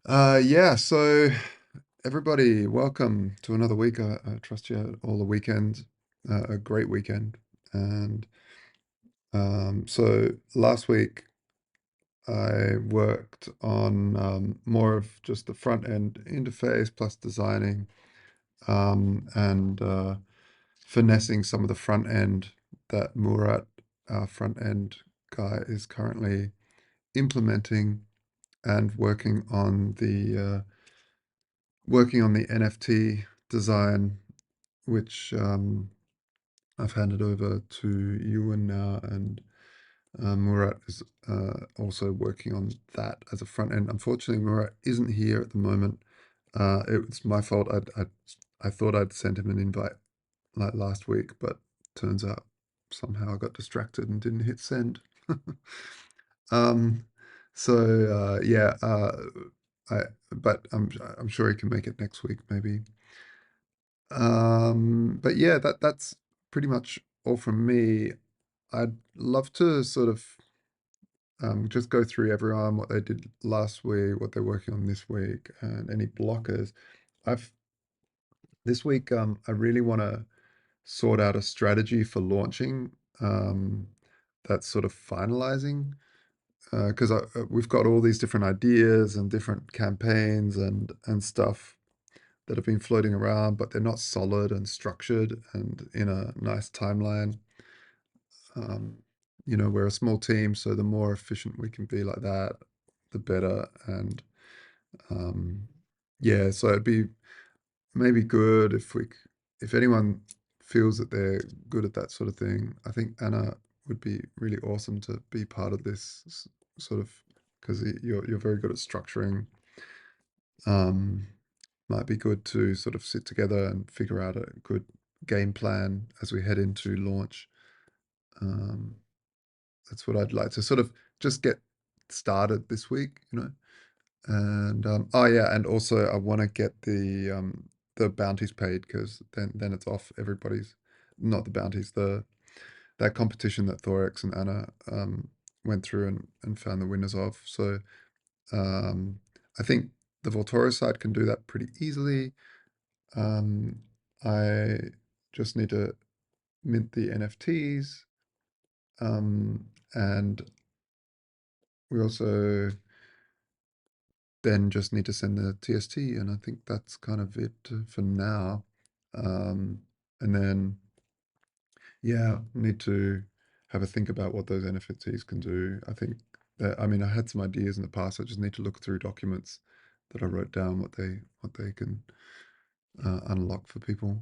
Yeah, so everybody, welcome to another week. I trust you had all the weekend, a great weekend. And so last week I worked on more of just the front end interface plus designing and finessing some of the front end that Murat, our front end guy, is currently implementing and working on the NFT design, which I've handed over to Ewan now, and Murat is also working on that as a front end. Unfortunately, Murat isn't here at the moment. It was my fault. I thought I'd sent him an invite like last week, but turns out somehow I got distracted and didn't hit send. Um, so yeah, I but I'm sure he can make it next week, maybe. But yeah, that's pretty much all from me. I'd love to sort of just go through everyone, what they did last week, what they're working on this week, and any blockers. I've this week I really want to sort out a strategy for launching that's sort of finalizing because we've got all these different ideas and different campaigns and stuff that have been floating around, but they're not solid and structured and in a nice timeline. Um, we're a small team, so the more efficient we can be like that, the better. And um, yeah, so it'd be maybe good if anyone feels that they're good at that sort of thing. I think Anna would be really awesome to be part of this sort of because you're very good at structuring. Um, might be good to sort of sit together and figure out a good game plan as we head into launch. Um, that's what I'd like to sort of just get started this week. And oh yeah, and also I want to get the bounties paid because then it's off everybody's, not the bounties, the that competition that Thorex and Anna went through and found the winners of. So um, I think the Voltoro side can do that pretty easily. Um, I just need to mint the NFTs, and we also then just need to send the TST, and I think that's kind of it for now. Um, and then, yeah, need to have a think about what those NFTs can do. I think that, I mean, I had some ideas in the past. I just need to look through documents that I wrote down what they can unlock for people.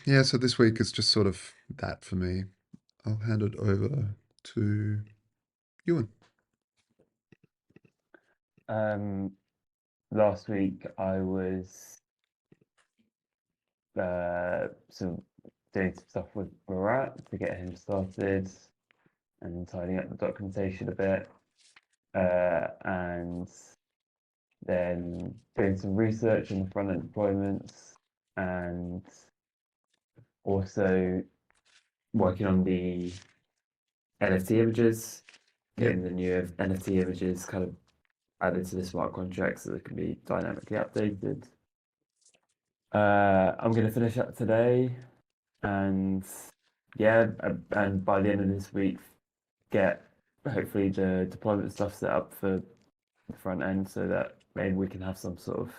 Yeah, so this week is just sort of that for me. I'll hand it over to Ewan. Um, Last week I was some doing some stuff with Murat to get him started and tidying up the documentation a bit, and then doing some research on the front end deployments, and also working on the NFT images, Yep. getting the new NFT images kind of added to the smart contract so they can be dynamically updated. I'm going to finish up today, and yeah, and by the end of this week, get hopefully the deployment stuff set up for the front end so that maybe we can have some sort of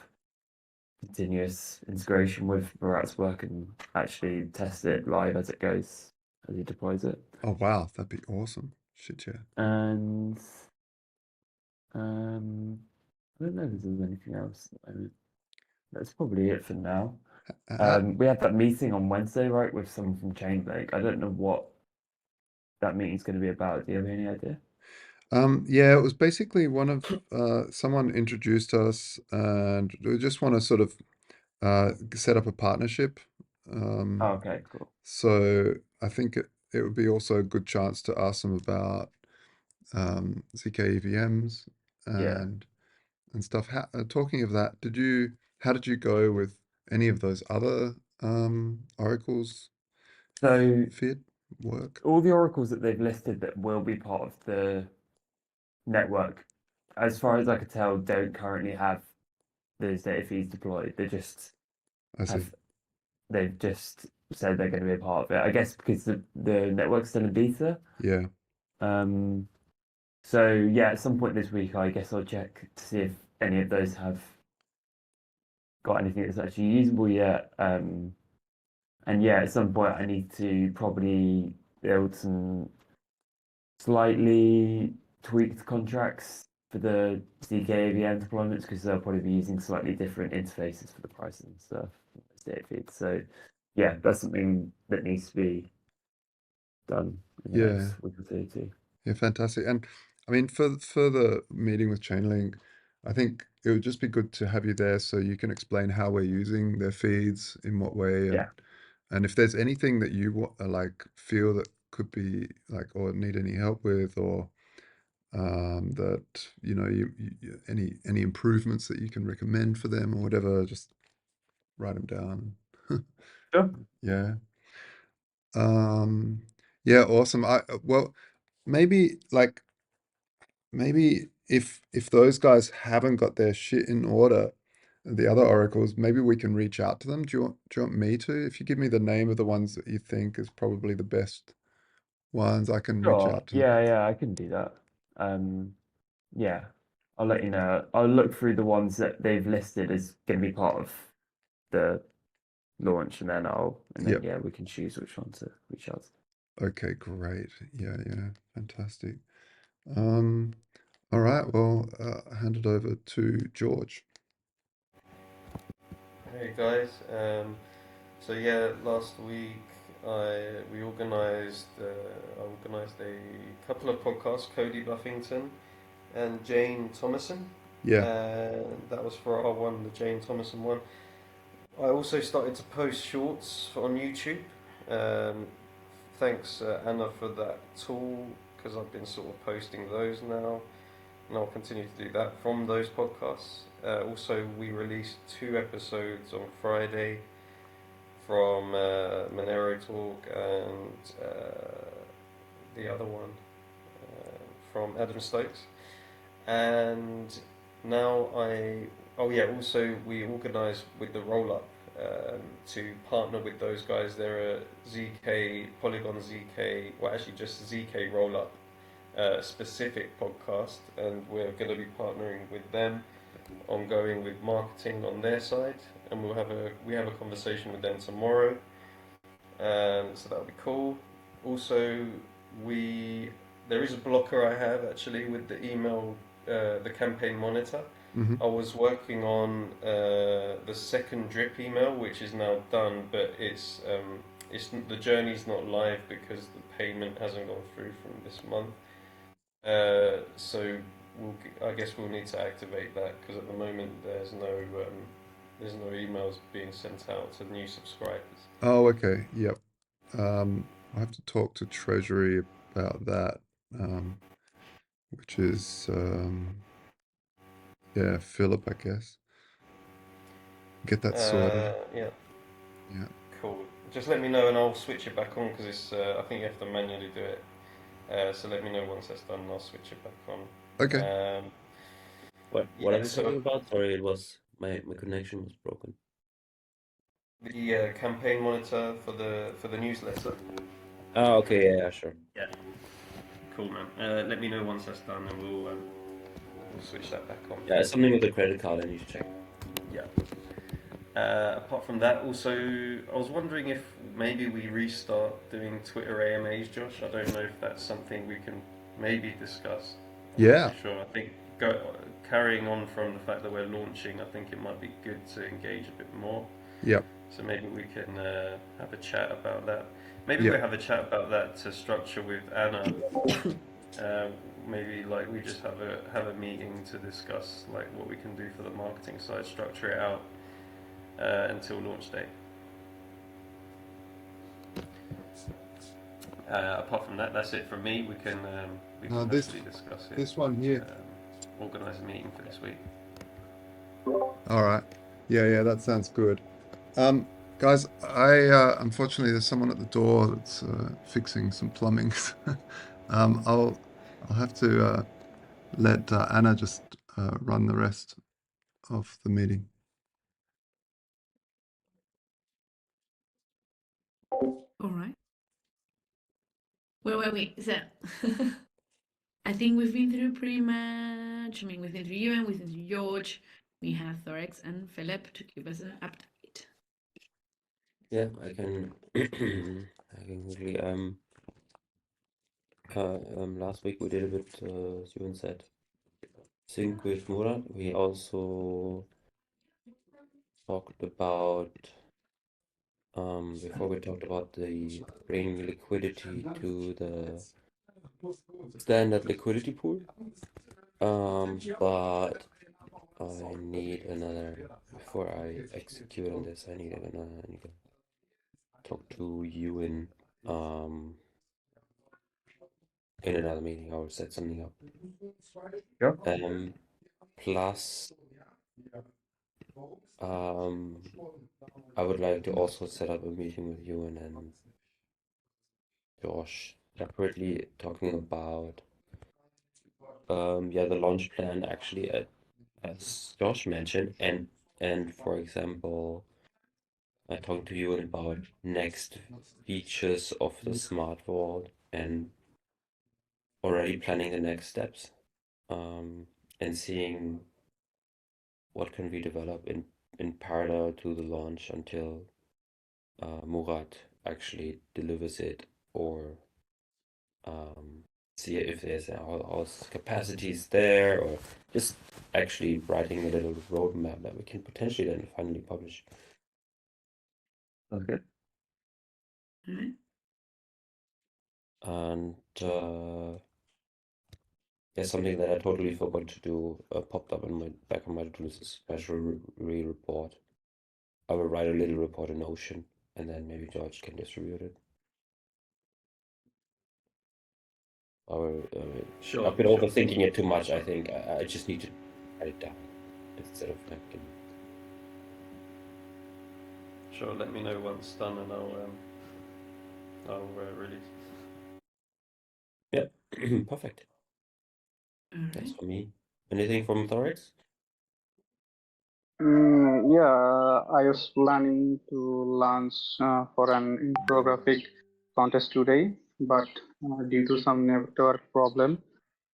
continuous integration with Murat's work and actually test it live as it goes, as he deploys it. Oh wow, that'd be awesome. Shit, yeah. And um, I don't know if there's anything else. I mean, that's probably it for now. Ha- We had that meeting on Wednesday, right, with someone from Chainlake. I don't know what that meeting's going to be about. Do you have any idea? Yeah, it was basically one of someone introduced us, and we just want to sort of set up a partnership. Oh, Um, okay, cool. so I think it would be also a good chance to ask them about ZK EVMs Yeah. and stuff. Talking of that, how did you go with any of those other oracles So fit work? all the oracles that they've listed that will be part of the network as far as I could tell, don't currently have those data feeds deployed. I see. Have they've just said they're going to be a part of it. I guess because the network's still in beta. Yeah, Um, so yeah, at some point this week, I guess I'll check to see if any of those have got anything that's actually usable yet. And yeah, at some point, I need to probably build some slightly tweaked contracts for the ZK AVM deployments because they'll probably be using slightly different interfaces for the pricing and stuff, data feeds. So yeah, that's something that needs to be done in the yeah, next week or two too. yeah, fantastic. And I mean, for the meeting with Chainlink, I think it would just be good to have you there so you can explain how we're using their feeds, in what way, Yeah, and if there's anything that you like feel that could be like or need any help with, or that any improvements that you can recommend for them or whatever, just write them down. sure. Yeah. Um, yeah, awesome. Well, maybe like maybe if those guys haven't got their shit in order, the other oracles, maybe we can reach out to them. Do you want me to? If you give me the name of the ones that you think is probably the best ones, I can reach Sure. out to them. Yeah, I can do that. Um, yeah, I'll let you know. I'll look through the ones that they've listed as going to be part of the launch, and then Yep. yeah, we can choose which one to reach out to. Okay, great. Yeah, yeah, fantastic. Um, all right, well, hand it over to George. Hey guys, so yeah, last week we I organised a couple of podcasts, Cody Buffington and Jane Thomason, Yeah, and that was for our one, the Jane Thomason one. I also started to post shorts on YouTube. Um, Thanks Anna for that tool because I've been sort of posting those now, and I'll continue to do that from those podcasts. Also, we released 2 episodes on Friday from Monero Talk and the other one from Adam Stokes. And now oh yeah, also we organised with the roll up to partner with those guys. They're a ZK, Polygon ZK, well actually just ZK roll up specific podcast, and we're going to be partnering with them ongoing with marketing on their side, and we have a conversation with them tomorrow, so that'll be cool. Also, we there is a blocker I have actually with the email, the campaign monitor. hmm, I was working on the second drip email, which is now done, but it's the journey's not live because the payment hasn't gone through from this month. So I guess we'll need to activate that because at the moment there's no emails being sent out to new subscribers. oh, okay, yep. I have to talk to Treasury about that, um, which is yeah, Philip, I guess. Get that sorted. Yeah, Yeah. cool. Just let me know and I'll switch it back on because it's I think you have to manually do it. So let me know once that's done and I'll switch it back on. Okay. What are Yeah, we so talking about? Sorry, it was my connection was broken. the campaign monitor for the newsletter. Oh, okay, yeah, sure. Yeah, cool man. Let me know once that's done and we'll switch that back on. Yeah, something with the credit card I need to check. Yeah. Apart from that, also, I was wondering if maybe we restart doing Twitter AMAs, Josh. I don't know if that's something we can maybe discuss. I'm not Yeah. too sure. I think carrying on from the fact that we're launching, I think it might be good to engage a bit more. Yep. So maybe we can have a chat about that. Maybe Yep. we'll have a chat about that to structure with Anna. Maybe like we just have a meeting to discuss like what we can do for the marketing side, structure it out until launch day. Apart from that, that's it from me. We can This hopefully discuss it. this one here. Organise a meeting for this week. All right. Yeah, yeah, that sounds good. Guys, I unfortunately there's someone at the door that's fixing some plumbing. I'll have to let Anna just run the rest of the meeting. All right. Where were we? So I think we've been through pretty much. I mean, we've been through you and we've been through George. We have Thorex and Philip to give us an update. Yeah, I can I can quickly last week we did a bit as you said sync with Murat. We also talked about before we talked about the bringing liquidity to the standard liquidity pool. But I need another before I execute on this. I need to talk to you in another meeting. I will set something up. Yeah. Plus, I would like to also set up a meeting with you and then Josh separately talking about the launch plan actually as Josh mentioned and for example I talked to you about next features of the smart vault and already planning the next steps and seeing what can we develop in parallel to the launch until Murat actually delivers it or see if there's all capacities there or just actually writing a little roadmap that we can potentially then finally publish. Okay. All right. And there's something that I totally forgot to do, popped up in my back of my to-do list, a special report. I will write a little report in Notion, and then maybe George can distribute it. I will, Sure. I've been overthinking it too much, I think. I just need to write it down instead of thinking. Sure. Let me know once done, and I'll release. Yeah, perfect. All That's right. for me. Anything from Thorex? Yeah, I was planning to launch for an infographic contest today, but due to some network problem,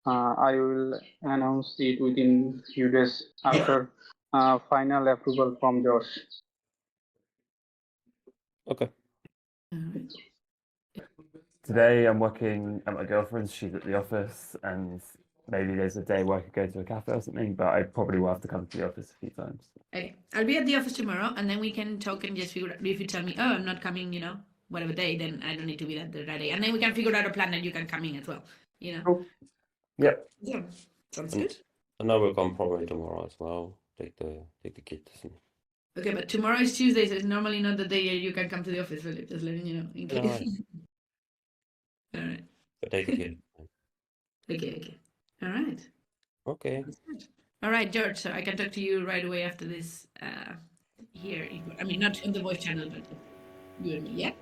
I will announce it within few days after final approval from Josh. Okay. All right. Today I'm working at my girlfriend's. She's at the office, and maybe there's a day where I could go to a cafe or something. But I probably will have to come to the office a few times. Okay. I'll be at the office tomorrow, and then we can talk and just figure out if you tell me, oh, I'm not coming, whatever day, then I don't need to be there the right day. And then we can figure out a plan that you can come in as well. Cool. Yeah. Yeah. Sounds And- good. And I will come probably tomorrow as well. Take the kids. And... Okay, but tomorrow is Tuesday, so it's normally not the day you can come to the office, Philip. Just letting you know. In case. All right. But take the kids. Okay. All right. Okay. That's good. All right, George. So I can talk to you right away after this. Here, I mean, not on the voice channel, but you and me. Yeah.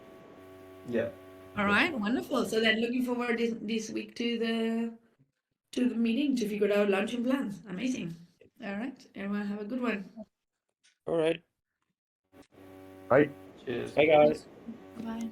Yeah. All right. Wonderful. So then, looking forward this week to the meeting to figure out launching plans. Amazing. All right. Everyone have a good one. All right. Bye. Cheers. Bye, guys. Bye.